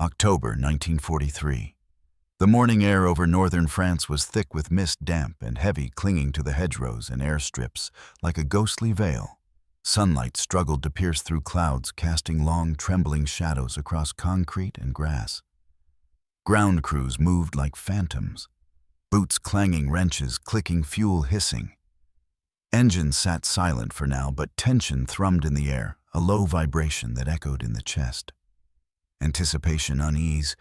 October 1943. The morning air over northern France was thick with mist, damp and heavy, clinging to the hedgerows and airstrips like a ghostly veil. Sunlight struggled to pierce through clouds, casting long, trembling shadows across concrete and grass. Ground crews moved like phantoms, boots clanging, wrenches clicking, fuel hissing. Engines sat silent for now, but tension thrummed in the air, a low vibration that echoed in the chest. Anticipation, unease,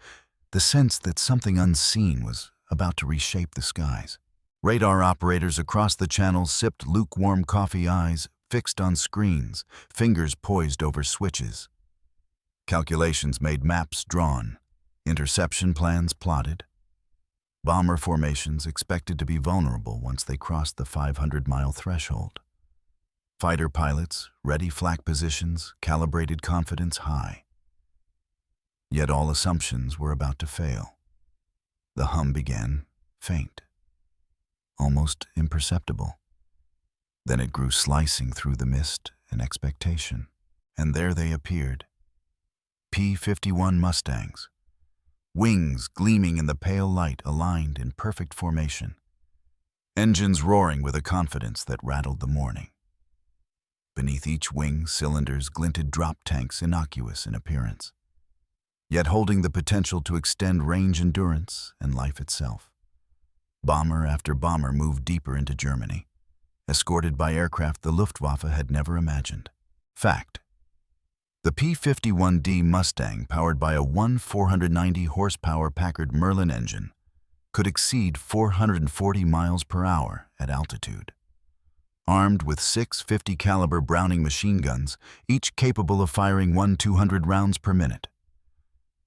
the sense that something unseen was about to reshape the skies. Radar operators across the channel sipped lukewarm coffee, eyes fixed on screens, fingers poised over switches. Calculations made, maps drawn, interception plans plotted. Bomber formations expected to be vulnerable once they crossed the 500-mile threshold. Fighter pilots, ready flak positions, calibrated confidence high. Yet all assumptions were about to fail. The hum began, faint, almost imperceptible. Then it grew, slicing through the mist and expectation. And there they appeared. P-51 Mustangs. Wings gleaming in the pale light, aligned in perfect formation. Engines roaring with a confidence that rattled the morning. Beneath each wing, cylinders glinted, drop tanks innocuous in appearance, yet holding the potential to extend range, endurance, and life itself. Bomber after bomber moved deeper into Germany, escorted by aircraft the Luftwaffe had never imagined. Fact: the P-51D Mustang, powered by a 490-horsepower Packard Merlin engine, could exceed 440 miles per hour at altitude. Armed with 650 caliber Browning machine guns, each capable of firing 200 rounds per minute.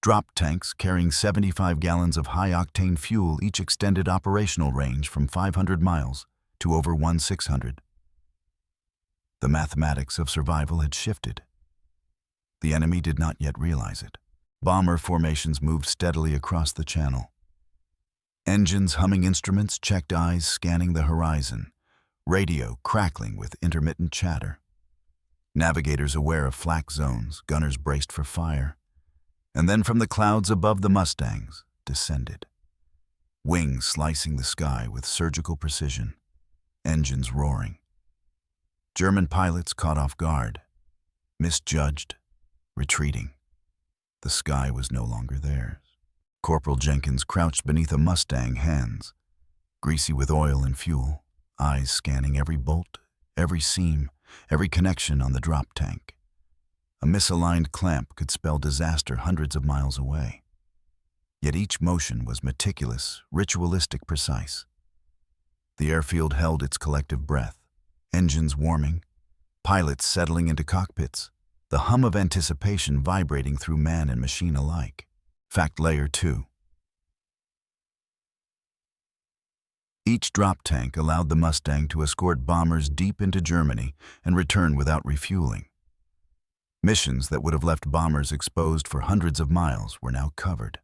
Drop tanks carrying 75 gallons of high-octane fuel each extended operational range from 500 miles to over 1,600. The mathematics of survival had shifted. The enemy did not yet realize it. Bomber formations moved steadily across the channel. Engines humming, instruments checked, eyes scanning the horizon, radio crackling with intermittent chatter. Navigators aware of flak zones, gunners braced for fire. And then from the clouds above, the Mustangs descended. Wings slicing the sky with surgical precision, engines roaring. German pilots caught off guard, misjudged, retreating. The sky was no longer theirs. Corporal Jenkins crouched beneath a Mustang, hands greasy with oil and fuel, eyes scanning every bolt, every seam, every connection on the drop tank. A misaligned clamp could spell disaster hundreds of miles away. Yet each motion was meticulous, ritualistic, precise. The airfield held its collective breath, engines warming, pilots settling into cockpits, the hum of anticipation vibrating through man and machine alike. Fact layer 2. Each drop tank allowed the Mustang to escort bombers deep into Germany and return without refueling. Missions that would have left bombers exposed for hundreds of miles were now covered.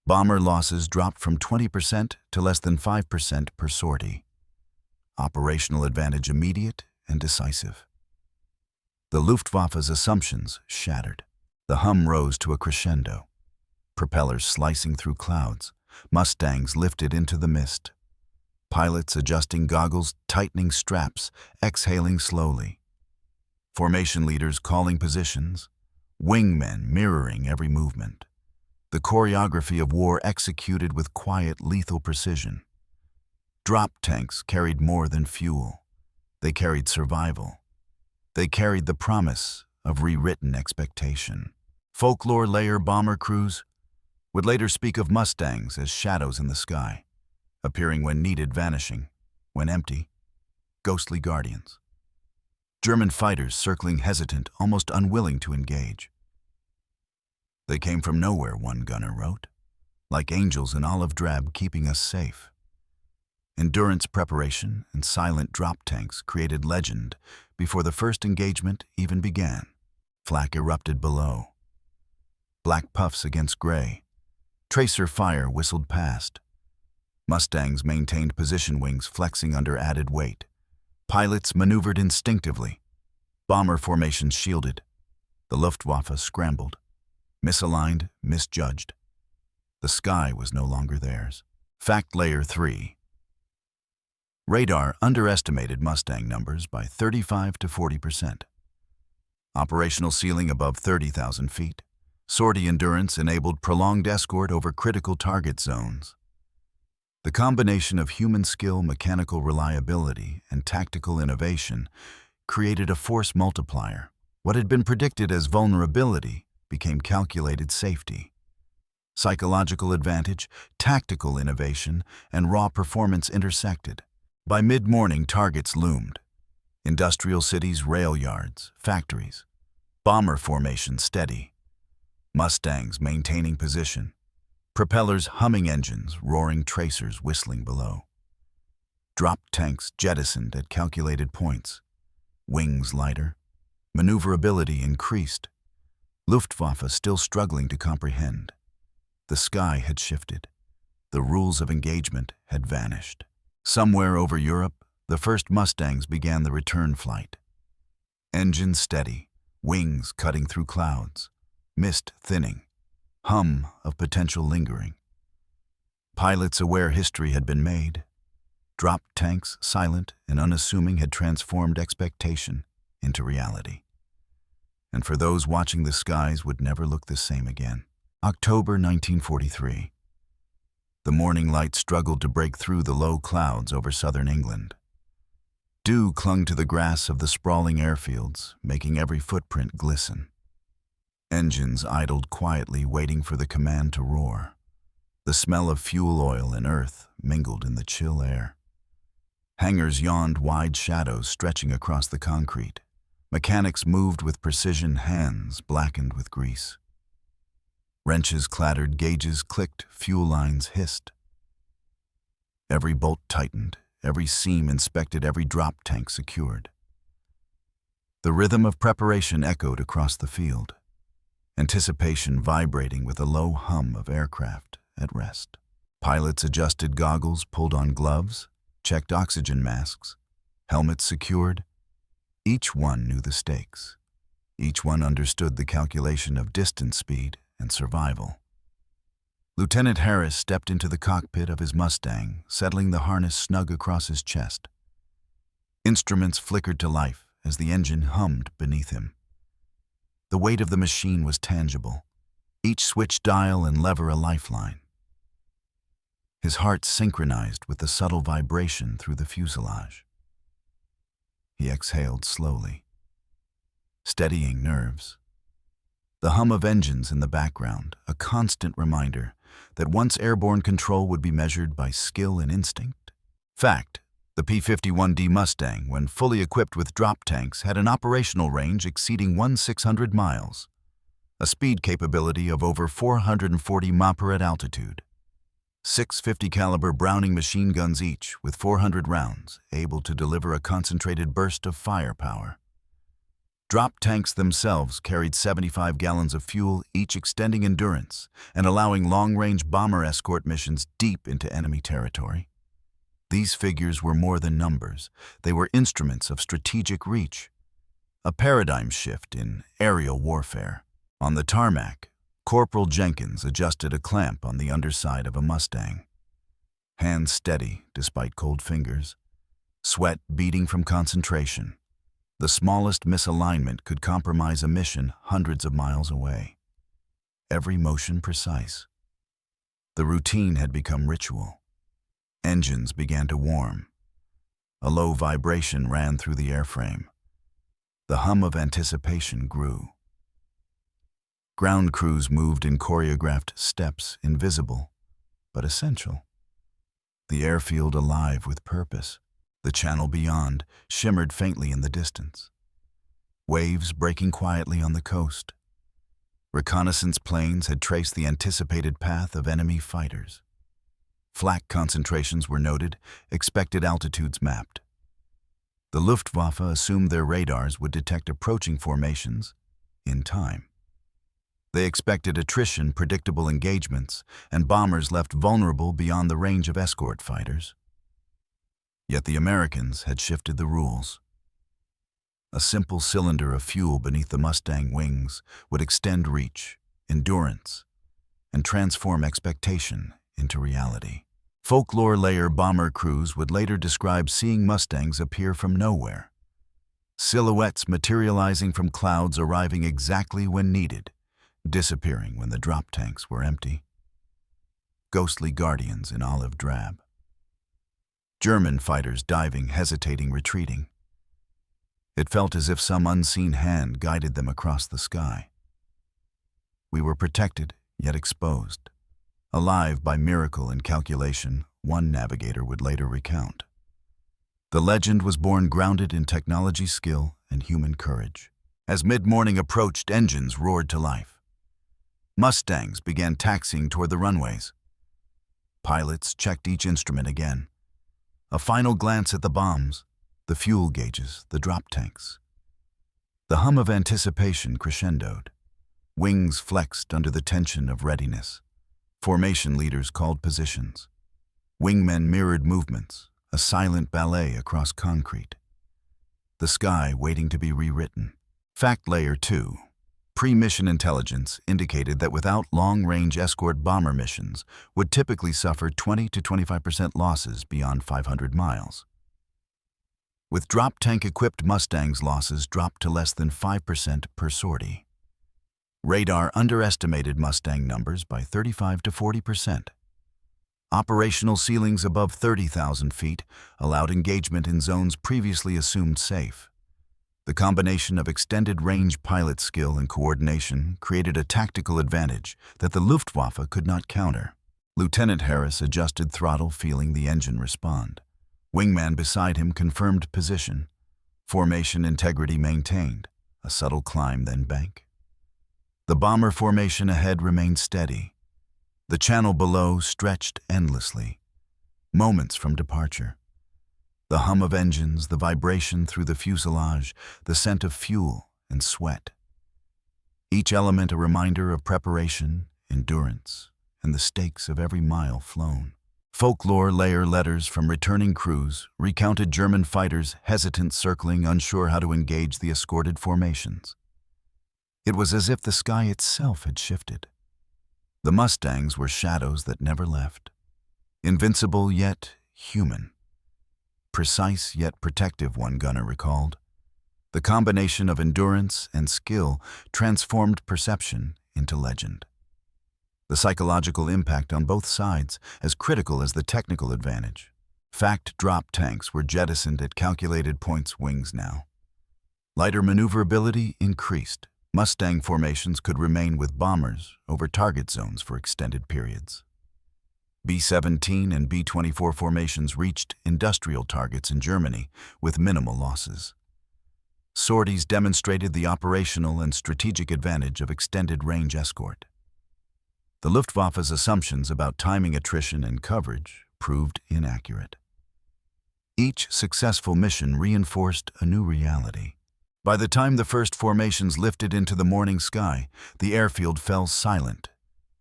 Bomber losses dropped from 20% to less than 5% per sortie. Operational advantage immediate and decisive. The Luftwaffe's assumptions shattered. The hum rose to a crescendo. Propellers slicing through clouds, Mustangs lifted into the mist. Pilots adjusting goggles, tightening straps, exhaling slowly. Formation leaders calling positions, wingmen mirroring every movement. The choreography of war executed with quiet, lethal precision. Drop tanks carried more than fuel. They carried survival. They carried the promise of rewritten expectation. Folklore layer bomber crews would later speak of Mustangs as shadows in the sky, appearing when needed, vanishing when empty, ghostly guardians. German fighters circling, hesitant, almost unwilling to engage. They came from nowhere, one gunner wrote, like angels in olive drab keeping us safe. Endurance, preparation, and silent drop tanks created legend before the first engagement even began. Flak erupted below. Black puffs against gray. Tracer fire whistled past. Mustangs maintained position, wings flexing under added weight. Pilots maneuvered instinctively. Bomber formations shielded. The Luftwaffe scrambled. Misaligned, misjudged. The sky was no longer theirs. Fact Layer 3. Radar underestimated Mustang numbers by 35 to 40%. Operational ceiling above 30,000 feet. Sortie endurance enabled prolonged escort over critical target zones. The combination of human skill, mechanical reliability, and tactical innovation created a force multiplier. What had been predicted as vulnerability became calculated safety. Psychological advantage, tactical innovation, and raw performance intersected. By mid-morning, targets loomed. Industrial cities, rail yards, factories. Bomber formation steady. Mustangs maintaining position. Propellers humming engines, roaring tracers whistling below. Drop tanks jettisoned at calculated points. Wings lighter. Maneuverability increased. Luftwaffe still struggling to comprehend. The sky had shifted. The rules of engagement had vanished. Somewhere over Europe, the first Mustangs began the return flight. Engine steady, wings cutting through clouds, mist thinning, hum of potential lingering. Pilots aware history had been made. Drop tanks, silent and unassuming, had transformed expectation into reality. And for those watching, the skies would never look the same again. October 1943. The morning light struggled to break through the low clouds over southern England. Dew clung to the grass of the sprawling airfields, making every footprint glisten. Engines idled quietly, waiting for the command to roar. The smell of fuel oil and earth mingled in the chill air. Hangars yawned, wide shadows stretching across the concrete. Mechanics moved with precision, hands blackened with grease. Wrenches clattered, gauges clicked, fuel lines hissed. Every bolt tightened, every seam inspected, every drop tank secured. The rhythm of preparation echoed across the field, anticipation vibrating with a low hum of aircraft at rest. Pilots adjusted goggles, pulled on gloves, checked oxygen masks, helmets secured. Each one knew the stakes. Each one understood the calculation of distance, speed, and survival. Lieutenant Harris stepped into the cockpit of his Mustang, settling the harness snug across his chest. Instruments flickered to life as the engine hummed beneath him. The weight of the machine was tangible, each switch, dial, and lever a lifeline. His heart synchronized with the subtle vibration through the fuselage. He exhaled slowly, steadying nerves. The hum of engines in the background, a constant reminder that once airborne control would be measured by skill and instinct. Fact: the P-51D Mustang, when fully equipped with drop tanks, had an operational range exceeding 1,600 miles, a speed capability of over 440 mph at altitude. 650 caliber Browning machine guns each, with 400 rounds, able to deliver a concentrated burst of firepower. Drop tanks themselves carried 75 gallons of fuel, each extending endurance and allowing long-range bomber escort missions deep into enemy territory. These figures were more than numbers. They were instruments of strategic reach, a paradigm shift in aerial warfare. On the tarmac, Corporal Jenkins adjusted a clamp on the underside of a Mustang. Hands steady despite cold fingers, sweat beading from concentration. The smallest misalignment could compromise a mission hundreds of miles away. Every motion precise. The routine had become ritual. Engines began to warm. A low vibration ran through the airframe. The hum of anticipation grew. Ground crews moved in choreographed steps, invisible but essential. The airfield alive with purpose. The channel beyond shimmered faintly in the distance. Waves breaking quietly on the coast. Reconnaissance planes had traced the anticipated path of enemy fighters. Flak concentrations were noted, expected altitudes mapped. The Luftwaffe assumed their radars would detect approaching formations in time. They expected attrition, predictable engagements, and bombers left vulnerable beyond the range of escort fighters. Yet the Americans had shifted the rules. A simple cylinder of fuel beneath the Mustang wings would extend reach, endurance, and transform expectation into reality. Folklore layer bomber crews would later describe seeing Mustangs appear from nowhere, silhouettes materializing from clouds arriving exactly when needed, disappearing when the drop tanks were empty. Ghostly guardians in olive drab. German fighters diving, hesitating, retreating. It felt as if some unseen hand guided them across the sky. We were protected, yet exposed. Alive by miracle and calculation, one navigator would later recount. The legend was born grounded in technology skill and human courage. As mid-morning approached, engines roared to life. Mustangs began taxiing toward the runways. Pilots checked each instrument again. A final glance at the bombs, the fuel gauges, the drop tanks. The hum of anticipation crescendoed. Wings flexed under the tension of readiness. Formation leaders called positions. Wingmen mirrored movements, a silent ballet across concrete. The sky waiting to be rewritten. Fact Layer 2. Pre-mission intelligence indicated that without long-range escort bomber missions would typically suffer 20 to 25% losses beyond 500 miles. With drop tank-equipped Mustangs, losses dropped to less than 5% per sortie. Radar underestimated Mustang numbers by 35 to 40%. Operational ceilings above 30,000 feet allowed engagement in zones previously assumed safe. The combination of extended-range pilot skill and coordination created a tactical advantage that the Luftwaffe could not counter. Lieutenant Harris adjusted throttle, feeling the engine respond. Wingman beside him confirmed position. Formation integrity maintained. A subtle climb, then bank. The bomber formation ahead remained steady. The channel below stretched endlessly. Moments from departure. The hum of engines, the vibration through the fuselage, the scent of fuel and sweat. Each element a reminder of preparation, endurance, and the stakes of every mile flown. Folklore layer letters from returning crews recounted German fighters hesitant, circling, unsure how to engage the escorted formations. It was as if the sky itself had shifted. The Mustangs were shadows that never left. Invincible yet human. Precise yet protective, one gunner recalled. The combination of endurance and skill transformed perception into legend. The psychological impact on both sides as critical as the technical advantage. Fact drop tanks were jettisoned at calculated points wings now. Lighter maneuverability increased. Mustang formations could remain with bombers over target zones for extended periods. B-17 and B-24 formations reached industrial targets in Germany with minimal losses. Sorties demonstrated the operational and strategic advantage of extended-range escort. The Luftwaffe's assumptions about timing, attrition, and coverage proved inaccurate. Each successful mission reinforced a new reality. By the time the first formations lifted into the morning sky, the airfield fell silent,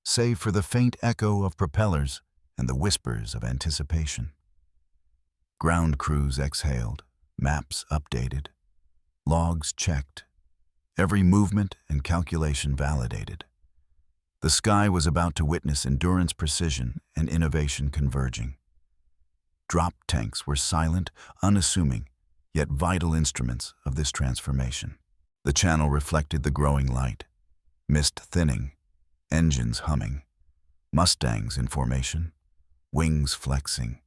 save for the faint echo of propellers and the whispers of anticipation. Ground crews exhaled, maps updated, logs checked, every movement and calculation validated. The sky was about to witness endurance, precision, and innovation converging. Drop tanks were silent, unassuming, yet vital instruments of this transformation. The channel reflected the growing light, mist thinning, engines humming, Mustangs in formation, wings flexing,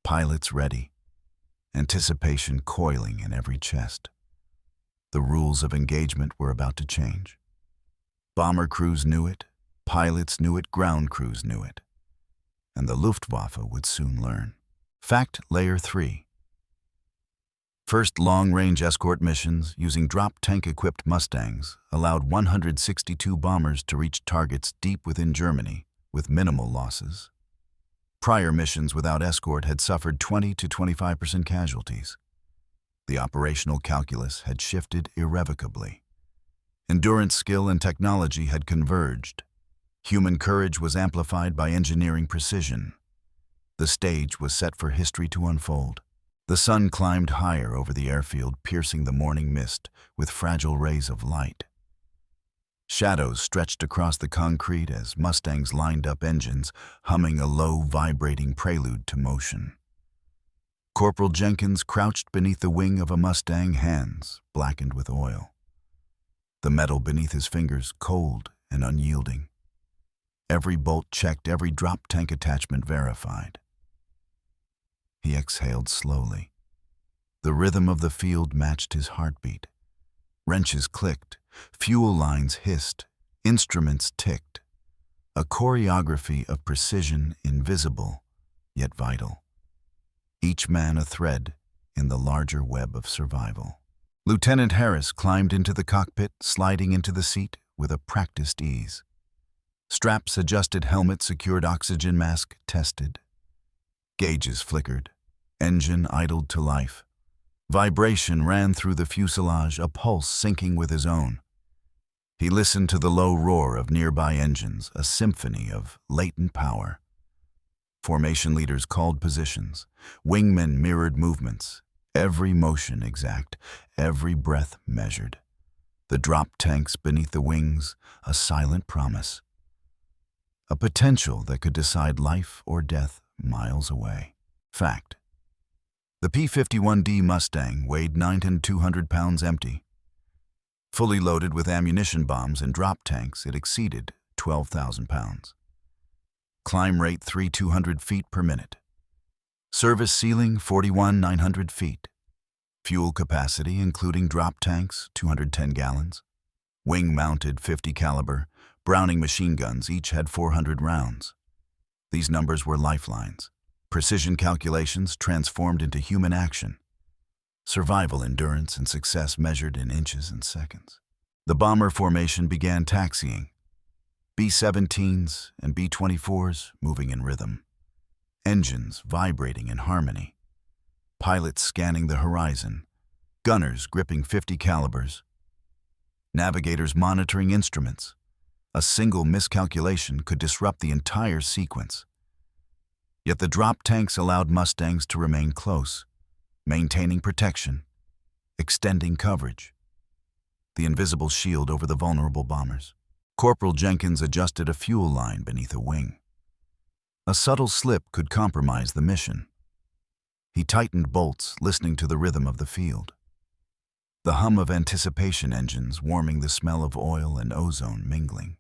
pilots ready, anticipation coiling in every chest. The rules of engagement were about to change. Bomber crews knew it, pilots knew it, ground crews knew it, and the Luftwaffe would soon learn. Fact Layer 3. First long-range escort missions using drop tank-equipped Mustangs allowed 162 bombers to reach targets deep within Germany with minimal losses. Prior missions without escort had suffered 20 to 25% casualties. The operational calculus had shifted irrevocably. Endurance, skill, and technology had converged. Human courage was amplified by engineering precision. The stage was set for history to unfold. The sun climbed higher over the airfield, piercing the morning mist with fragile rays of light. Shadows stretched across the concrete as Mustangs lined up engines, humming a low, vibrating prelude to motion. Corporal Jenkins crouched beneath the wing of a Mustang, hands blackened with oil. The metal beneath his fingers cold and unyielding. Every bolt checked, every drop tank attachment verified. He exhaled slowly. The rhythm of the field matched his heartbeat. Wrenches clicked, fuel lines hissed, instruments ticked. A choreography of precision, invisible, yet vital. Each man a thread in the larger web of survival. Lieutenant Harris climbed into the cockpit, sliding into the seat with a practiced ease. Straps adjusted, helmet secured, oxygen mask tested. Gauges flickered. Engine idled to life. Vibration ran through the fuselage, a pulse syncing with his own. He listened to the low roar of nearby engines, a symphony of latent power. Formation leaders called positions. Wingmen mirrored movements. Every motion exact, every breath measured. The drop tanks beneath the wings, a silent promise. A potential that could decide life or death miles away. Fact. The P-51D Mustang weighed 9,200 pounds empty. Fully loaded with ammunition bombs and drop tanks, it exceeded 12,000 pounds. Climb rate 3,200 feet per minute. Service ceiling 41,900 feet. Fuel capacity, including drop tanks, 210 gallons. Wing-mounted 50 caliber, Browning machine guns each had 400 rounds. These numbers were lifelines. Precision calculations transformed into human action. Survival, endurance, and success measured in inches and seconds. The bomber formation began taxiing. B-17s and B-24s moving in rhythm. Engines vibrating in harmony. Pilots scanning the horizon. Gunners gripping 50 calibers. Navigators monitoring instruments. A single miscalculation could disrupt the entire sequence. Yet the drop tanks allowed Mustangs to remain close, maintaining protection, extending coverage. The invisible shield over the vulnerable bombers. Corporal Jenkins adjusted a fuel line beneath a wing. A subtle slip could compromise the mission. He tightened bolts, listening to the rhythm of the field. The hum of anticipation engines warming, the smell of oil and ozone mingling.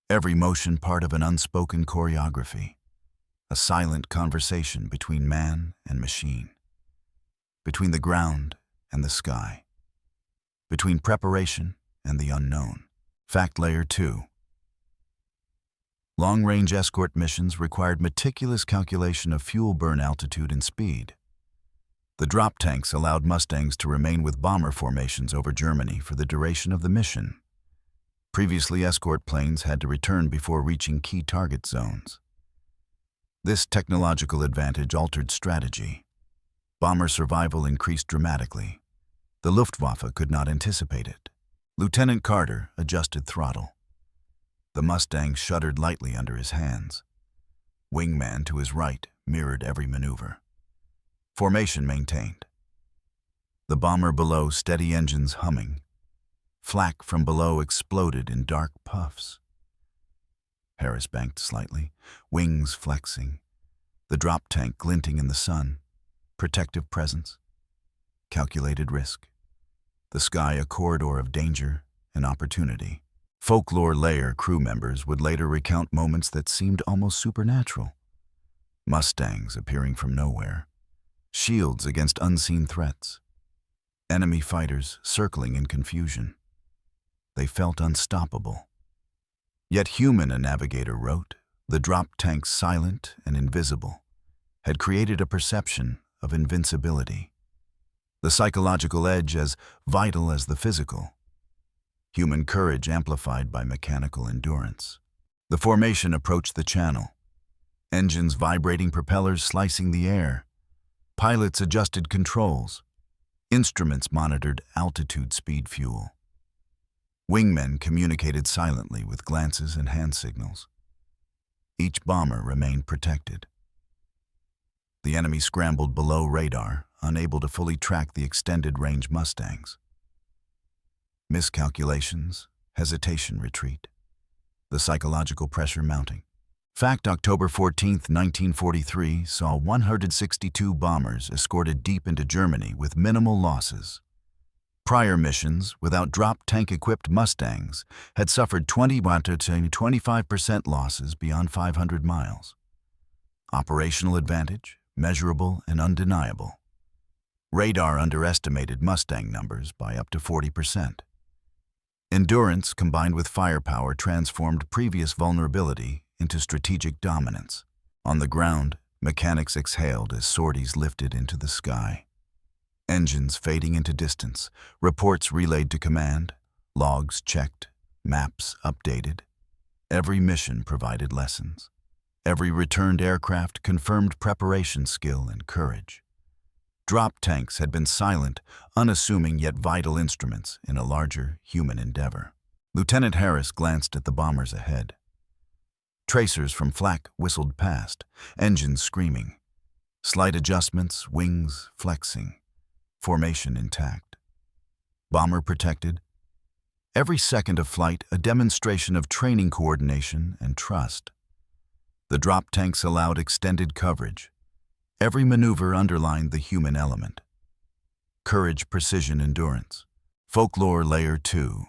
Every motion part of an unspoken choreography. A silent conversation between man and machine. Between the ground and the sky. Between preparation and the unknown. Fact layer 2. Long-range escort missions required meticulous calculation of fuel burn altitude and speed. The drop tanks allowed Mustangs to remain with bomber formations over Germany for the duration of the mission. Previously, escort planes had to return before reaching key target zones. This technological advantage altered strategy. Bomber survival increased dramatically. The Luftwaffe could not anticipate it. Lieutenant Carter adjusted throttle. The Mustang shuddered lightly under his hands. Wingman to his right mirrored every maneuver. Formation maintained. The bomber below, steady engines humming. Flak from below exploded in dark puffs. Harris banked slightly, wings flexing. The drop tank glinting in the sun. Protective presence. Calculated risk. The sky a corridor of danger and opportunity. Folklore layer crew members would later recount moments that seemed almost supernatural. Mustangs appearing from nowhere. Shields against unseen threats. Enemy fighters circling in confusion. They felt unstoppable. Yet human, a navigator wrote, the drop tanks, silent and invisible, had created a perception of invincibility. The psychological edge as vital as the physical. Human courage amplified by mechanical endurance. The formation approached the channel. Engines vibrating, propellers slicing the air. Pilots adjusted controls. Instruments monitored altitude, speed, fuel. Wingmen communicated silently with glances and hand signals. Each bomber remained protected. The enemy scrambled below radar, unable to fully track the extended range Mustangs. Miscalculations, hesitation, retreat. The psychological pressure mounting. Fact: October 14, 1943 saw 162 bombers escorted deep into Germany with minimal losses. Prior missions, without drop tank-equipped Mustangs, had suffered 20 to 25% losses beyond 500 miles. Operational advantage, measurable and undeniable. Radar underestimated Mustang numbers by up to 40%. Endurance combined with firepower transformed previous vulnerability into strategic dominance. On the ground, mechanics exhaled as sorties lifted into the sky. Engines fading into distance, reports relayed to command, logs checked, maps updated. Every mission provided lessons. Every returned aircraft confirmed preparation skill and courage. Drop tanks had been silent, unassuming yet vital instruments in a larger human endeavor. Lieutenant Harris glanced at the bombers ahead. Tracers from flak whistled past, engines screaming. Slight adjustments, wings flexing. Formation intact. Bomber protected. Every second of flight a demonstration of training coordination and trust. The drop tanks allowed extended coverage. Every maneuver underlined the human element. Courage, precision, endurance. Folklore Layer 2.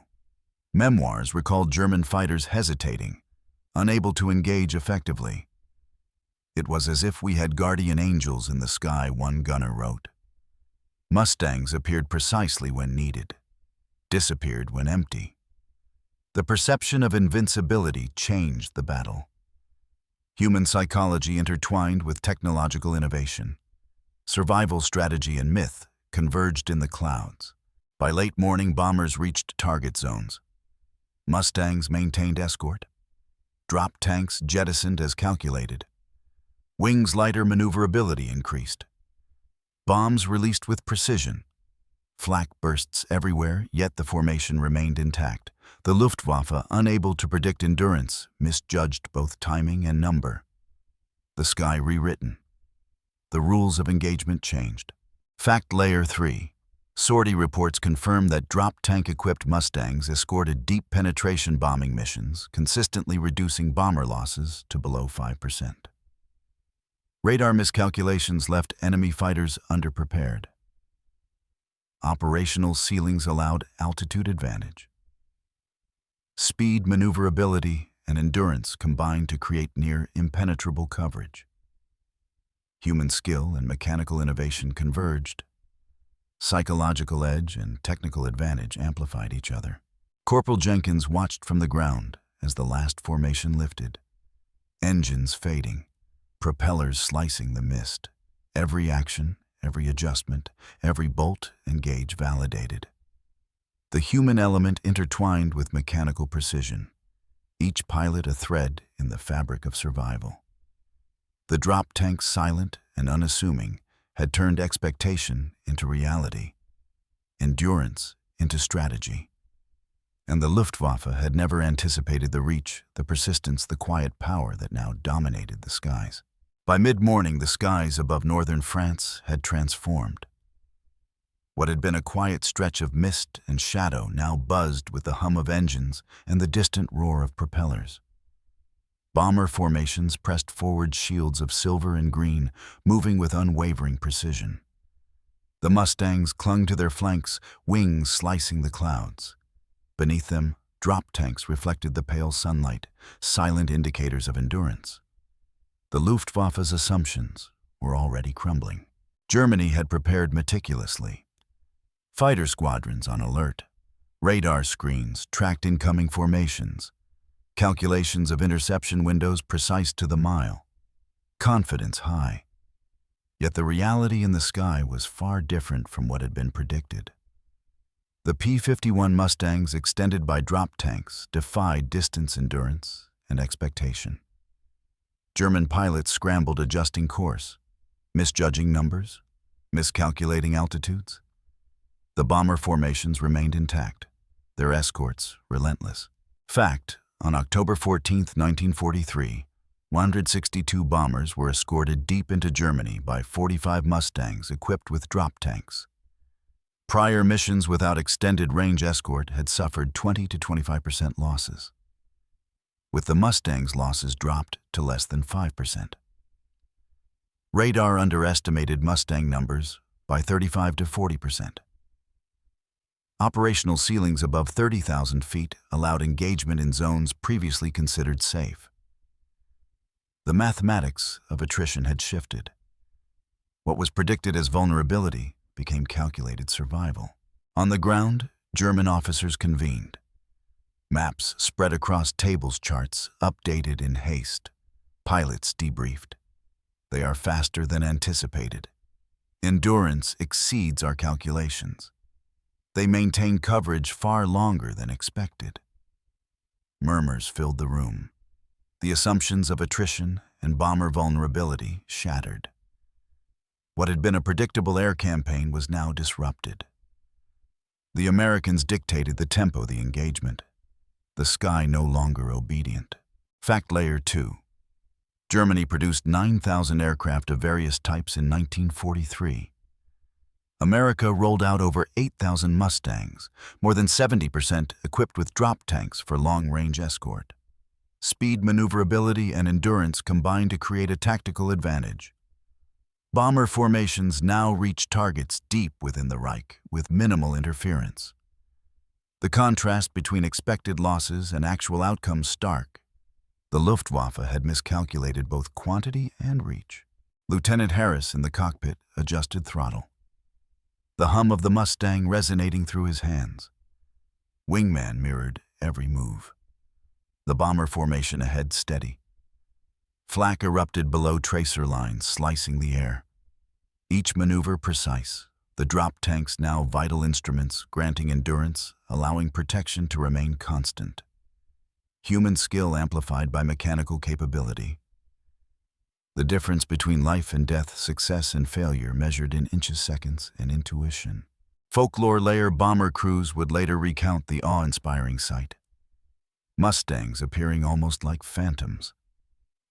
Memoirs recalled German fighters hesitating, unable to engage effectively. It was as if we had guardian angels in the sky, one gunner wrote. Mustangs appeared precisely when needed, disappeared when empty. The perception of invincibility changed the battle. Human psychology intertwined with technological innovation. Survival strategy and myth converged in the clouds. By late morning, bombers reached target zones. Mustangs maintained escort. Drop tanks jettisoned as calculated. Wings' lighter maneuverability increased. Bombs released with precision. Flak bursts everywhere, yet the formation remained intact. The Luftwaffe, unable to predict endurance, misjudged both timing and number. The sky rewritten. The rules of engagement changed. Fact Layer 3. Sortie reports confirm that drop tank-equipped Mustangs escorted deep penetration bombing missions, consistently reducing bomber losses to below 5%. Radar miscalculations left enemy fighters underprepared. Operational ceilings allowed altitude advantage. Speed, maneuverability, and endurance combined to create near impenetrable coverage. Human skill and mechanical innovation converged. Psychological edge and technical advantage amplified each other. Corporal Jenkins watched from the ground as the last formation lifted. Engines fading, propellers slicing the mist. Every action, every adjustment, every bolt and gauge validated. The human element intertwined with mechanical precision, each pilot a thread in the fabric of survival. The drop tanks, silent and unassuming, had turned expectation into reality, endurance into strategy. And the Luftwaffe had never anticipated the reach, the persistence, the quiet power that now dominated the skies. By mid-morning, the skies above northern France had transformed. What had been a quiet stretch of mist and shadow now buzzed with the hum of engines and the distant roar of propellers. Bomber formations pressed forward, shields of silver and green, moving with unwavering precision. The Mustangs clung to their flanks, wings slicing the clouds. Beneath them, drop tanks reflected the pale sunlight, silent indicators of endurance. The Luftwaffe's assumptions were already crumbling. Germany had prepared meticulously. Fighter squadrons on alert. Radar screens tracked incoming formations. Calculations of interception windows precise to the mile. Confidence high. Yet the reality in the sky was far different from what had been predicted. The P-51 Mustangs, extended by drop tanks, defied distance endurance and expectation. German pilots scrambled, adjusting course, misjudging numbers, miscalculating altitudes. The bomber formations remained intact, their escorts relentless. Fact: on October 14, 1943, 162 bombers were escorted deep into Germany by 45 Mustangs equipped with drop tanks. Prior missions without extended range escort had suffered 20 to 25% losses. With the Mustang's losses dropped to less than 5%. Radar underestimated Mustang numbers by 35 to 40%. Operational ceilings above 30,000 feet allowed engagement in zones previously considered safe. The mathematics of attrition had shifted. What was predicted as vulnerability became calculated survival. On the ground, German officers convened. Maps spread across tables, charts updated in haste. Pilots debriefed. They are faster than anticipated. Endurance exceeds our calculations. They maintain coverage far longer than expected. Murmurs filled the room. The assumptions of attrition and bomber vulnerability shattered. What had been a predictable air campaign was now disrupted. The Americans dictated the tempo of the engagement. The sky no longer obedient. Fact layer 2. Germany produced 9,000 aircraft of various types in 1943. America rolled out over 8,000 Mustangs, more than 70% equipped with drop tanks for long-range escort. Speed, maneuverability, and endurance combined to create a tactical advantage. Bomber formations now reach targets deep within the Reich with minimal interference. The contrast between expected losses and actual outcomes stark. The Luftwaffe had miscalculated both quantity and reach. Lieutenant Harris in the cockpit adjusted throttle. The hum of the Mustang resonating through his hands. Wingman mirrored every move. The bomber formation ahead steady. Flak erupted below tracer lines, slicing the air. Each maneuver precise. The drop tanks now vital instruments, granting endurance, allowing protection to remain constant. Human skill amplified by mechanical capability. The difference between life and death, success and failure measured in inches, seconds, and intuition. Folklore layer bomber crews would later recount the awe-inspiring sight. Mustangs appearing almost like phantoms,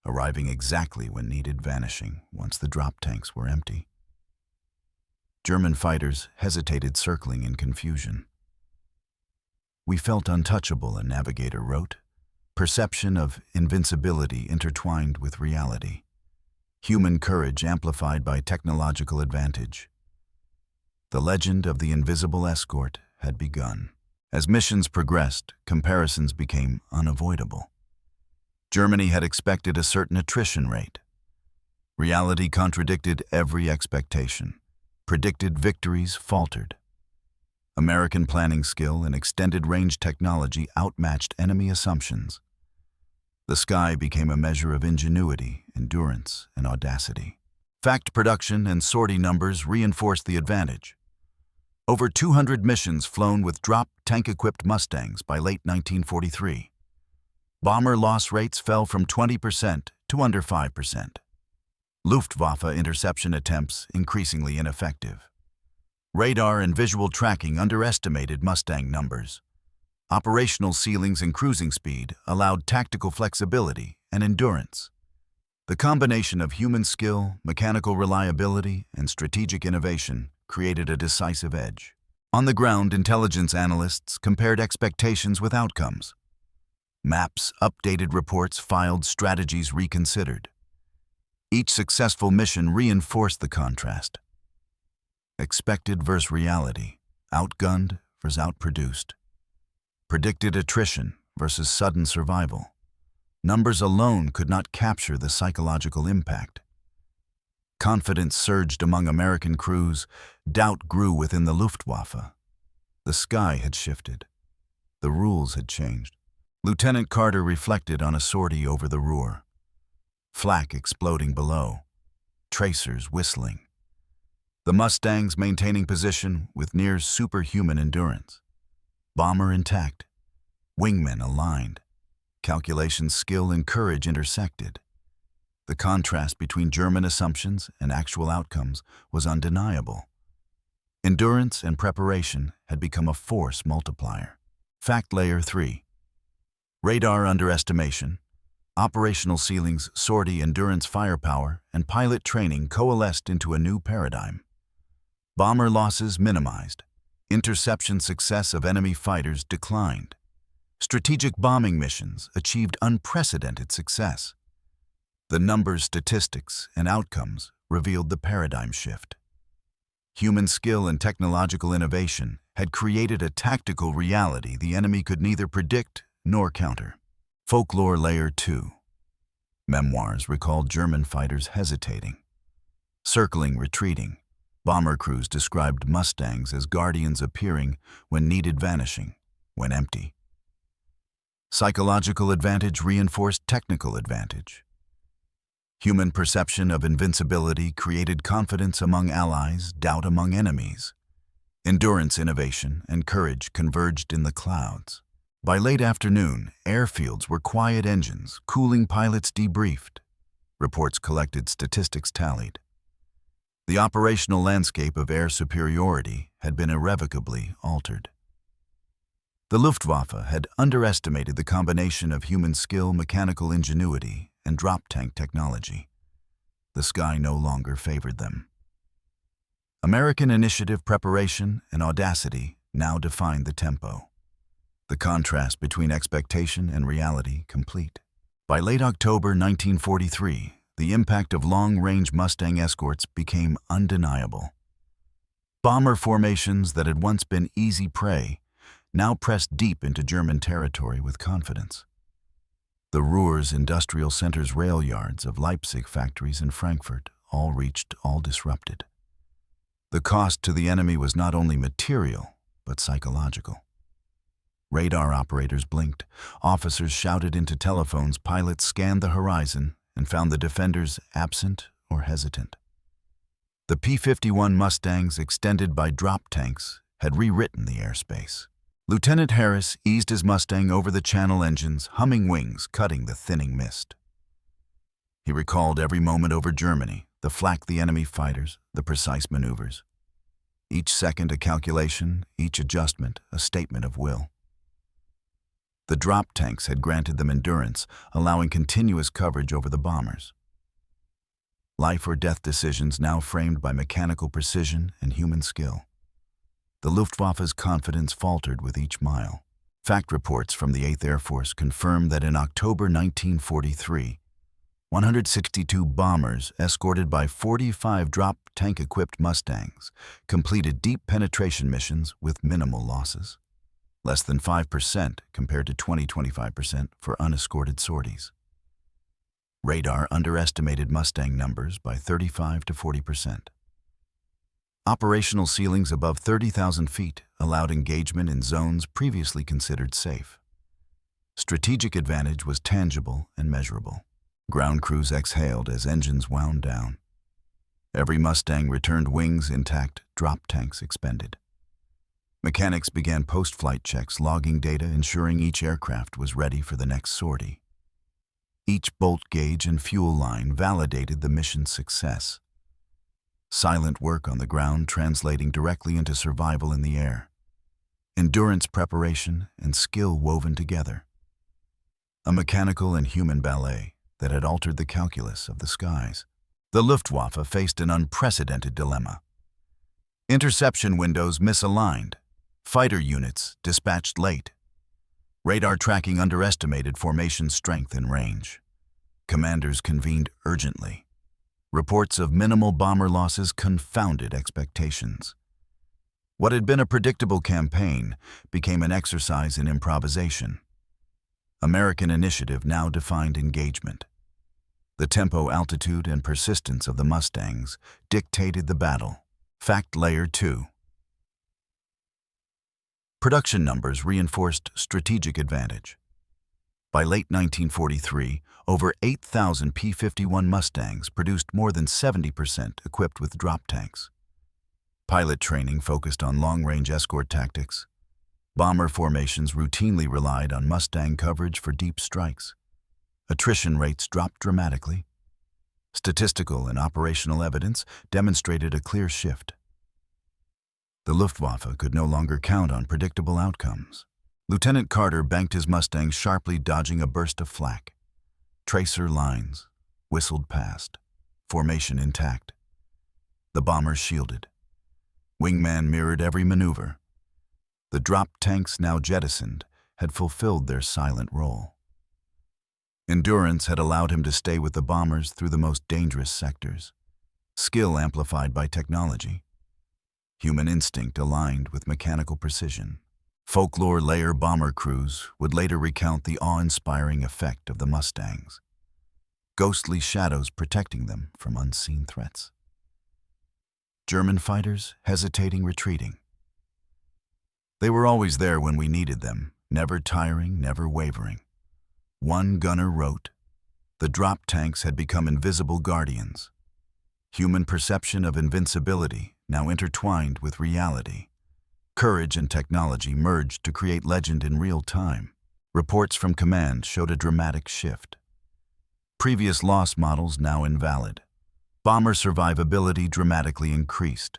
arriving exactly when needed, vanishing once the drop tanks were empty. German fighters hesitated, circling in confusion. "We felt untouchable," a navigator wrote. Perception of invincibility intertwined with reality. Human courage amplified by technological advantage. The legend of the invisible escort had begun. As missions progressed, comparisons became unavoidable. Germany had expected a certain attrition rate. Reality contradicted every expectation. Predicted victories faltered. American planning skill and extended-range technology outmatched enemy assumptions. The sky became a measure of ingenuity, endurance, and audacity. Fact production and sortie numbers reinforced the advantage. Over 200 missions flown with drop tank-equipped Mustangs by late 1943. Bomber loss rates fell from 20% to under 5%. Luftwaffe interception attempts increasingly ineffective. Radar and visual tracking underestimated Mustang numbers. Operational ceilings and cruising speed allowed tactical flexibility and endurance. The combination of human skill, mechanical reliability, and strategic innovation created a decisive edge. On the ground, intelligence analysts compared expectations with outcomes. Maps, updated reports filed, strategies reconsidered. Each successful mission reinforced the contrast. Expected versus reality, outgunned versus outproduced. Predicted attrition versus sudden survival. Numbers alone could not capture the psychological impact. Confidence surged among American crews. Doubt grew within the Luftwaffe. The sky had shifted. The rules had changed. Lieutenant Carter reflected on a sortie over the Ruhr. Flak exploding below. Tracers whistling. The Mustangs maintaining position with near superhuman endurance. Bomber intact. Wingmen aligned. Calculation skill and courage intersected. The contrast between German assumptions and actual outcomes was undeniable. Endurance and preparation had become a force multiplier. Fact layer 3. Radar underestimation, operational ceilings, sortie, endurance, firepower, and pilot training coalesced into a new paradigm. Bomber losses minimized. Interception success of enemy fighters declined. Strategic bombing missions achieved unprecedented success. The numbers, statistics, and outcomes revealed the paradigm shift. Human skill and technological innovation had created a tactical reality the enemy could neither predict nor counter. Folklore Layer 2. Memoirs recalled German fighters hesitating, circling, retreating. Bomber crews described Mustangs as guardians appearing when needed, vanishing when empty. Psychological advantage reinforced technical advantage. Human perception of invincibility created confidence among allies, doubt among enemies. Endurance, innovation, and courage converged in the clouds. By late afternoon, airfields were quiet engines, cooling pilots debriefed. Reports collected, statistics tallied. The operational landscape of air superiority had been irrevocably altered. The Luftwaffe had underestimated the combination of human skill, mechanical ingenuity, and drop tank technology. The sky no longer favored them. American initiative, preparation, and audacity now defined the tempo. The contrast between expectation and reality complete. By late October 1943, the impact of long-range Mustang escorts became undeniable. Bomber formations that had once been easy prey now pressed deep into German territory with confidence. The Ruhr's industrial centers, rail yards of Leipzig, factories in Frankfurt, all reached, all disrupted. The cost to the enemy was not only material, but psychological. Radar operators blinked, officers shouted into telephones, pilots scanned the horizon and found the defenders absent or hesitant. The P-51 Mustangs, extended by drop tanks, had rewritten the airspace. Lieutenant Harris eased his Mustang over the Channel engines, humming wings, cutting the thinning mist. He recalled every moment over Germany, the flak the enemy fighters, the precise maneuvers. Each second a calculation, each adjustment a statement of will. The drop tanks had granted them endurance, allowing continuous coverage over the bombers. Life or death decisions now framed by mechanical precision and human skill. The Luftwaffe's confidence faltered with each mile. Fact reports from the 8th Air Force confirmed that in October 1943, 162 bombers, escorted by 45 drop tank-equipped Mustangs, completed deep penetration missions with minimal losses. Less than 5% compared to 20–25% for unescorted sorties. Radar underestimated Mustang numbers by 35 to 40%. Operational ceilings above 30,000 feet allowed engagement in zones previously considered safe. Strategic advantage was tangible and measurable. Ground crews exhaled as engines wound down. Every Mustang returned wings intact, drop tanks expended. Mechanics began post-flight checks, logging data, ensuring each aircraft was ready for the next sortie. Each bolt gauge and fuel line validated the mission's success. Silent work on the ground translating directly into survival in the air. Endurance, preparation, and skill woven together. A mechanical and human ballet that had altered the calculus of the skies. The Luftwaffe faced an unprecedented dilemma. Interception windows misaligned. Fighter units dispatched late. Radar tracking underestimated formation strength and range. Commanders convened urgently. Reports of minimal bomber losses confounded expectations. What had been a predictable campaign became an exercise in improvisation. American initiative now defined engagement. The tempo, altitude, and persistence of the Mustangs dictated the battle. Fact Layer 2. Production numbers reinforced strategic advantage. By late 1943, over 8,000 P-51 Mustangs produced more than 70% equipped with drop tanks. Pilot training focused on long-range escort tactics. Bomber formations routinely relied on Mustang coverage for deep strikes. Attrition rates dropped dramatically. Statistical and operational evidence demonstrated a clear shift. The Luftwaffe could no longer count on predictable outcomes. Lieutenant Carter banked his Mustang, sharply dodging a burst of flak. Tracer lines whistled past, formation intact. The bombers shielded. Wingman mirrored every maneuver, The drop tanks now jettisoned had fulfilled their silent role. Endurance had allowed him to stay with the bombers through the most dangerous sectors, skill amplified by technology, human instinct aligned with mechanical precision. Folklore layer bomber crews would later recount the awe-inspiring effect of the Mustangs, ghostly shadows protecting them from unseen threats. German fighters hesitating, retreating. They were always there when we needed them, never tiring, never wavering. One gunner wrote, "The drop tanks had become invisible guardians. Human perception of invincibility now intertwined with reality. Courage and technology merged to create legend in real time." Reports from command showed a dramatic shift. Previous loss models now invalid. Bomber survivability dramatically increased.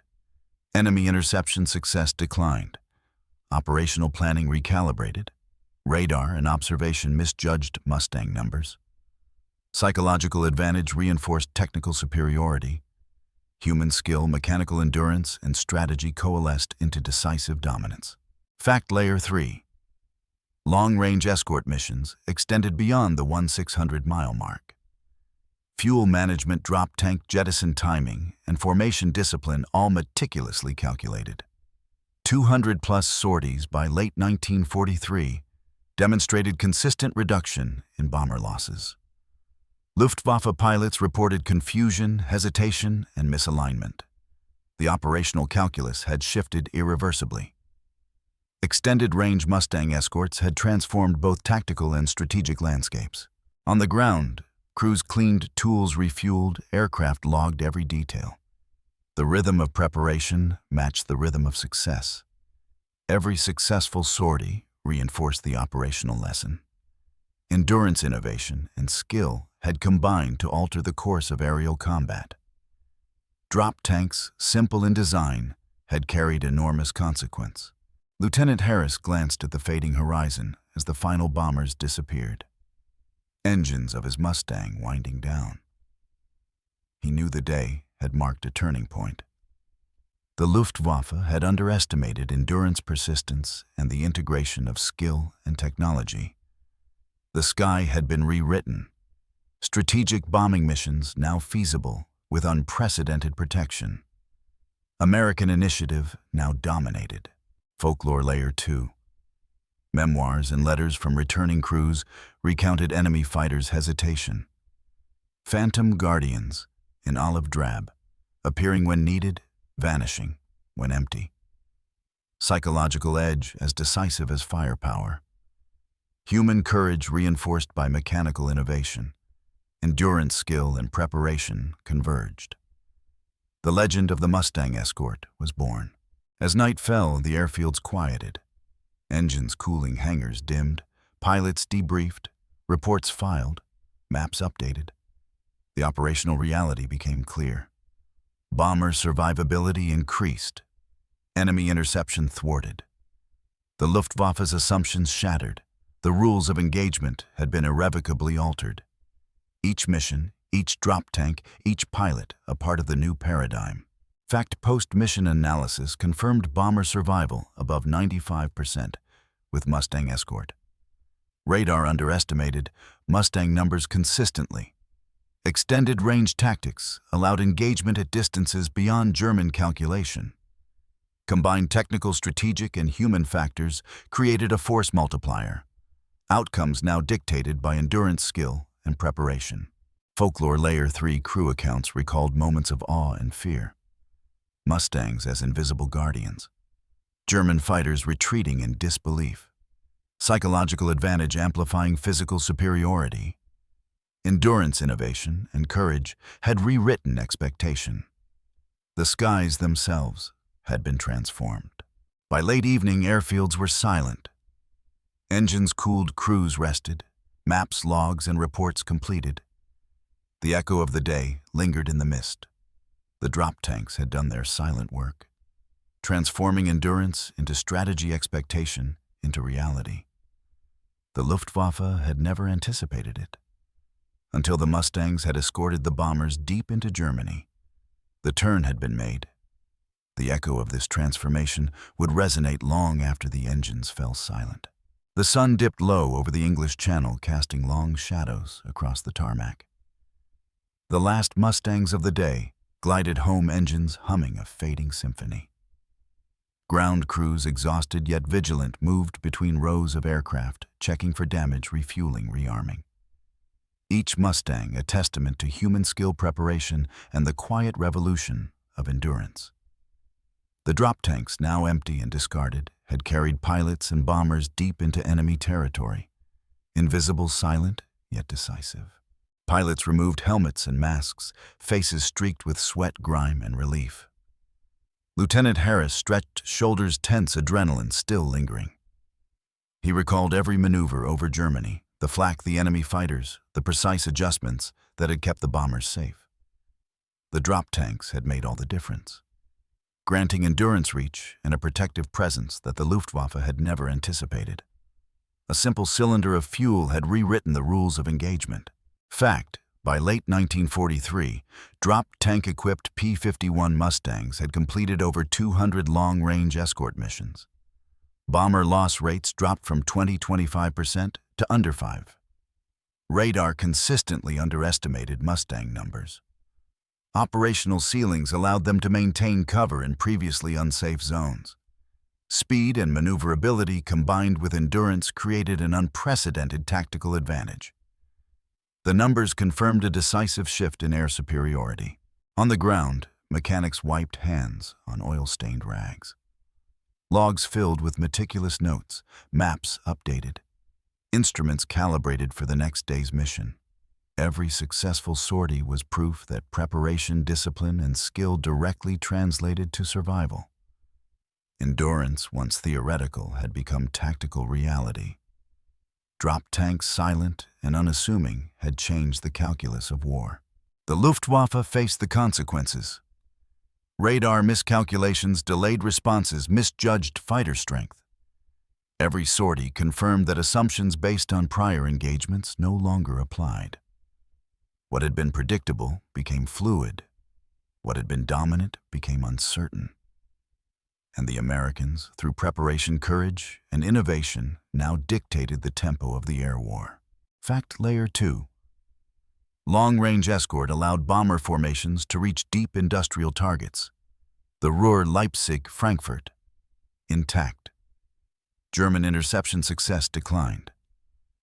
Enemy interception success declined. Operational planning recalibrated. Radar and observation misjudged Mustang numbers. Psychological advantage reinforced technical superiority. Human skill, mechanical endurance, and strategy coalesced into decisive dominance. Fact Layer 3. Long-range escort missions extended beyond the 1,600-mile mark. Fuel management, drop tank jettison timing, and formation discipline all meticulously calculated. 200-plus sorties by late 1943 demonstrated consistent reduction in bomber losses. Luftwaffe pilots reported confusion, hesitation, and misalignment. The operational calculus had shifted irreversibly. Extended-range Mustang escorts had transformed both tactical and strategic landscapes. On the ground, crews cleaned tools, refueled, aircraft logged every detail. The rhythm of preparation matched the rhythm of success. Every successful sortie reinforced the operational lesson. Endurance, innovation, and skill had combined to alter the course of aerial combat. Drop tanks, simple in design, had carried enormous consequence. Lieutenant Harris glanced at the fading horizon as the final bombers disappeared. Engines of his Mustang winding down. He knew the day had marked a turning point. The Luftwaffe had underestimated endurance, persistence, and the integration of skill and technology. The sky had been rewritten. Strategic bombing missions now feasible with unprecedented protection. American initiative now dominated. Folklore Layer 2. Memoirs and letters from returning crews recounted enemy fighters' hesitation. Phantom guardians in olive drab, appearing when needed, vanishing when empty. Psychological edge as decisive as firepower. Human courage reinforced by mechanical innovation. Endurance, skill, and preparation converged. The legend of the Mustang escort was born. As night fell, the airfields quieted. Engines cooling hangars dimmed, pilots debriefed, reports filed, maps updated. The operational reality became clear. Bomber survivability increased. Enemy interception thwarted. The Luftwaffe's assumptions shattered. The rules of engagement had been irrevocably altered. Each mission, each drop tank, each pilot a part of the new paradigm. Fact post-mission analysis confirmed bomber survival above 95% with Mustang escort. Radar underestimated Mustang numbers consistently. Extended range tactics allowed engagement at distances beyond German calculation. Combined technical, strategic, and human factors created a force multiplier. Outcomes now dictated by endurance, skill, and preparation. Folklore Layer 3 crew accounts recalled moments of awe and fear. Mustangs as invisible guardians. German fighters retreating in disbelief. Psychological advantage amplifying physical superiority. Endurance, innovation, and courage had rewritten expectation. The skies themselves had been transformed. By late evening, airfields were silent. Engines cooled, crews rested, maps, logs, and reports completed. The echo of the day lingered in the mist. The drop tanks had done their silent work, transforming endurance into strategy, expectation into reality. The Luftwaffe had never anticipated it. Until the Mustangs had escorted the bombers deep into Germany, the turn had been made. The echo of this transformation would resonate long after the engines fell silent. The sun dipped low over the English Channel, casting long shadows across the tarmac. The last Mustangs of the day glided home, engines humming a fading symphony. Ground crews, exhausted yet vigilant, moved between rows of aircraft, checking for damage, refueling, rearming. Each Mustang a testament to human skill, preparation, and the quiet revolution of endurance. The drop tanks, now empty and discarded, had carried pilots and bombers deep into enemy territory. Invisible, silent, yet decisive. Pilots removed helmets and masks, faces streaked with sweat, grime, and relief. Lieutenant Harris stretched shoulders tense, adrenaline still lingering. He recalled every maneuver over Germany, the flak the enemy fighters, the precise adjustments that had kept the bombers safe. The drop tanks had made all the difference, granting endurance reach and a protective presence that the Luftwaffe had never anticipated. A simple cylinder of fuel had rewritten the rules of engagement. Fact, by late 1943, drop tank-equipped P-51 Mustangs had completed over 200 long-range escort missions. Bomber loss rates dropped from 20–25% to under 5%. Radar consistently underestimated Mustang numbers. Operational ceilings allowed them to maintain cover in previously unsafe zones. Speed and maneuverability combined with endurance created an unprecedented tactical advantage. The numbers confirmed a decisive shift in air superiority. On the ground, mechanics wiped hands on oil-stained rags. Logs filled with meticulous notes, maps updated, instruments calibrated for the next day's mission. Every successful sortie was proof that preparation, discipline, and skill directly translated to survival. Endurance, once theoretical, had become tactical reality. Drop tanks, silent and unassuming, had changed the calculus of war. The Luftwaffe faced the consequences. Radar miscalculations, delayed responses, misjudged fighter strength. Every sortie confirmed that assumptions based on prior engagements no longer applied. What had been predictable became fluid. What had been dominant became uncertain. And the Americans, through preparation, courage, and innovation, now dictated the tempo of the air war. Fact layer 2. Long-range escort allowed bomber formations to reach deep industrial targets. The Ruhr, Leipzig, Frankfurt, intact. German interception success declined.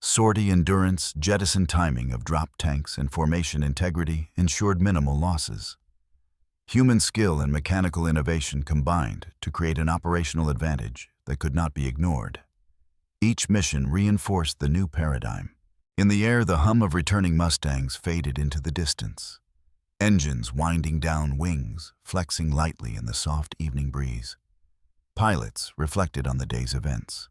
Sortie endurance, jettison timing of drop tanks, and formation integrity ensured minimal losses. Human skill and mechanical innovation combined to create an operational advantage that could not be ignored. Each mission reinforced the new paradigm. In the air, the hum of returning Mustangs faded into the distance. Engines winding down, wings flexing lightly in the soft evening breeze. Pilots reflected on the day's events.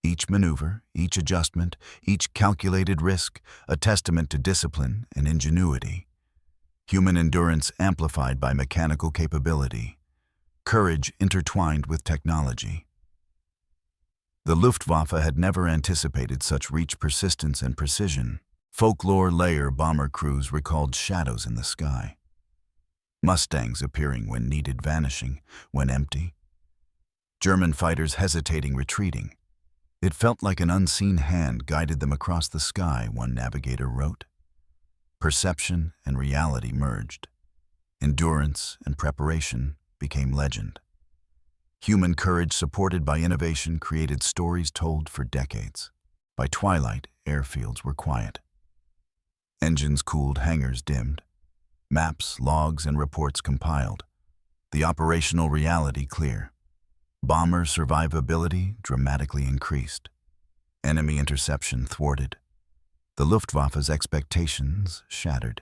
Each maneuver, each adjustment, each calculated risk, a testament to discipline and ingenuity. Human endurance amplified by mechanical capability. Courage intertwined with technology. The Luftwaffe had never anticipated such reach, persistence, and precision. Folklore layer bomber crews recalled shadows in the sky. Mustangs appearing when needed, vanishing when empty. German fighters hesitating, retreating. It felt like an unseen hand guided them across the sky, one navigator wrote. Perception and reality merged. Endurance and preparation became legend. Human courage supported by innovation created stories told for decades. By twilight, airfields were quiet. Engines cooled, hangars dimmed. Maps, logs, and reports compiled. The operational reality clear. Bomber survivability dramatically increased. Enemy interception thwarted. The Luftwaffe's expectations shattered.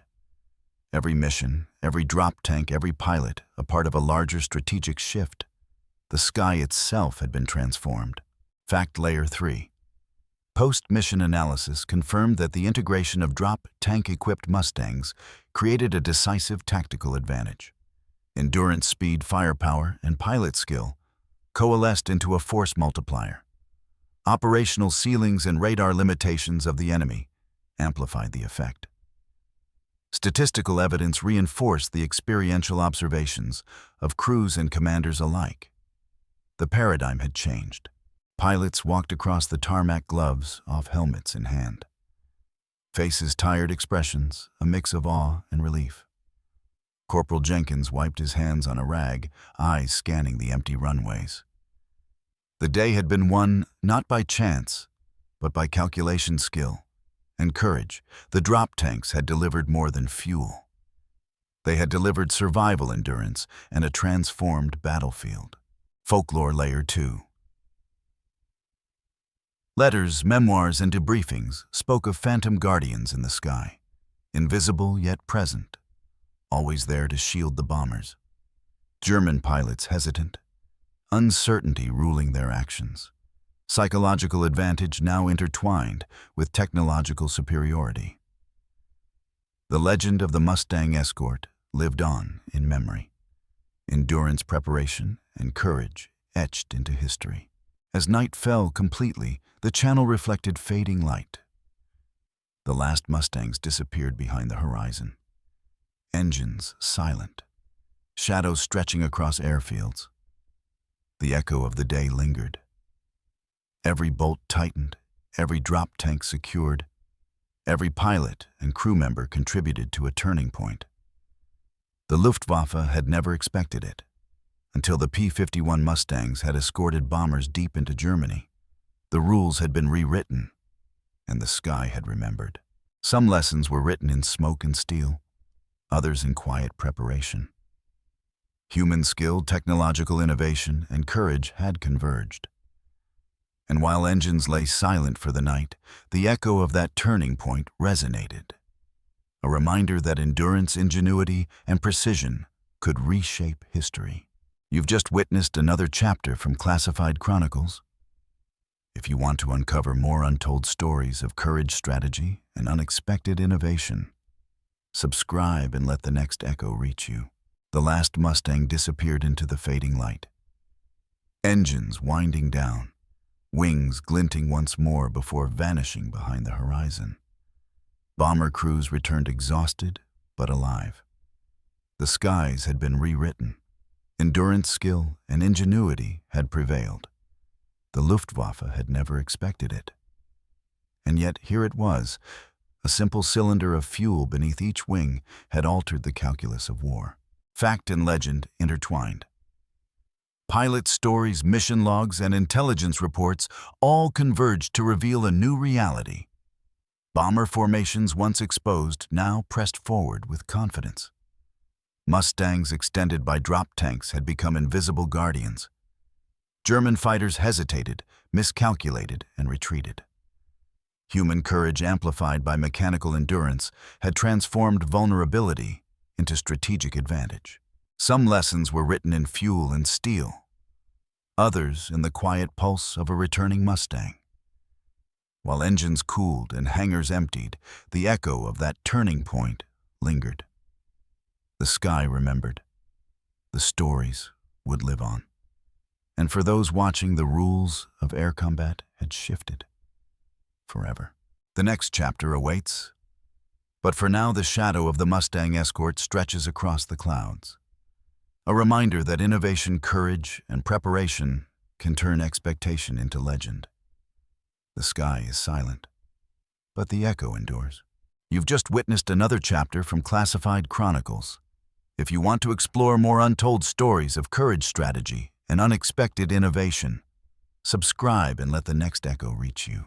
Every mission, every drop tank, every pilot, a part of a larger strategic shift. The sky itself had been transformed. Fact layer 3. Post-mission analysis confirmed that the integration of drop tank-equipped Mustangs created a decisive tactical advantage. Endurance, speed, firepower, and pilot skill coalesced into a force multiplier. Operational ceilings and radar limitations of the enemy amplified the effect. Statistical evidence reinforced the experiential observations of crews and commanders alike. The paradigm had changed. Pilots walked across the tarmac, gloves off, helmets in hand. Faces tired expressions, a mix of awe and relief. Corporal Jenkins wiped his hands on a rag, eyes scanning the empty runways. The day had been won not by chance, but by calculation, skill, and courage. The drop tanks had delivered more than fuel. They had delivered survival endurance and a transformed battlefield. Folklore Layer 2. Letters, memoirs, and debriefings spoke of phantom guardians in the sky, invisible yet present, always there to shield the bombers. German pilots hesitant, uncertainty ruling their actions. Psychological advantage now intertwined with technological superiority. The legend of the Mustang Escort lived on in memory. Endurance, preparation, and courage etched into history. As night fell completely, the channel reflected fading light. The last Mustangs disappeared behind the horizon. Engines silent, shadows stretching across airfields. The echo of the day lingered. Every bolt tightened, every drop tank secured. Every pilot and crew member contributed to a turning point. The Luftwaffe had never expected it, until the P-51 Mustangs had escorted bombers deep into Germany. The rules had been rewritten, and the sky had remembered. Some lessons were written in smoke and steel, others in quiet preparation. Human skill, technological innovation, and courage had converged. And while engines lay silent for the night, the echo of that turning point resonated. A reminder that endurance, ingenuity, and precision could reshape history. You've just witnessed another chapter from Classified Chronicles. If you want to uncover more untold stories of courage, strategy, and unexpected innovation, subscribe and let the next echo reach you. The last Mustang disappeared into the fading light. Engines winding down, wings glinting once more before vanishing behind the horizon. Bomber crews returned exhausted but alive. The skies had been rewritten. Endurance, skill, and ingenuity had prevailed. The Luftwaffe had never expected it. And yet here it was. A simple cylinder of fuel beneath each wing had altered the calculus of war. Fact and legend intertwined. Pilot stories, mission logs, and intelligence reports all converged to reveal a new reality. Bomber formations once exposed now pressed forward with confidence. Mustangs extended by drop tanks had become invisible guardians. German fighters hesitated, miscalculated, and retreated. Human courage amplified by mechanical endurance had transformed vulnerability into strategic advantage. Some lessons were written in fuel and steel, others in the quiet pulse of a returning Mustang. While engines cooled and hangars emptied, the echo of that turning point lingered. The sky remembered. The stories would live on. And for those watching, the rules of air combat had shifted forever. The next chapter awaits. But for now, the shadow of the Mustang Escort stretches across the clouds. A reminder that innovation, courage, and preparation can turn expectation into legend. The sky is silent, but the echo endures. You've just witnessed another chapter from Classified Chronicles. If you want to explore more untold stories of courage, strategy, and unexpected innovation, subscribe and let the next echo reach you.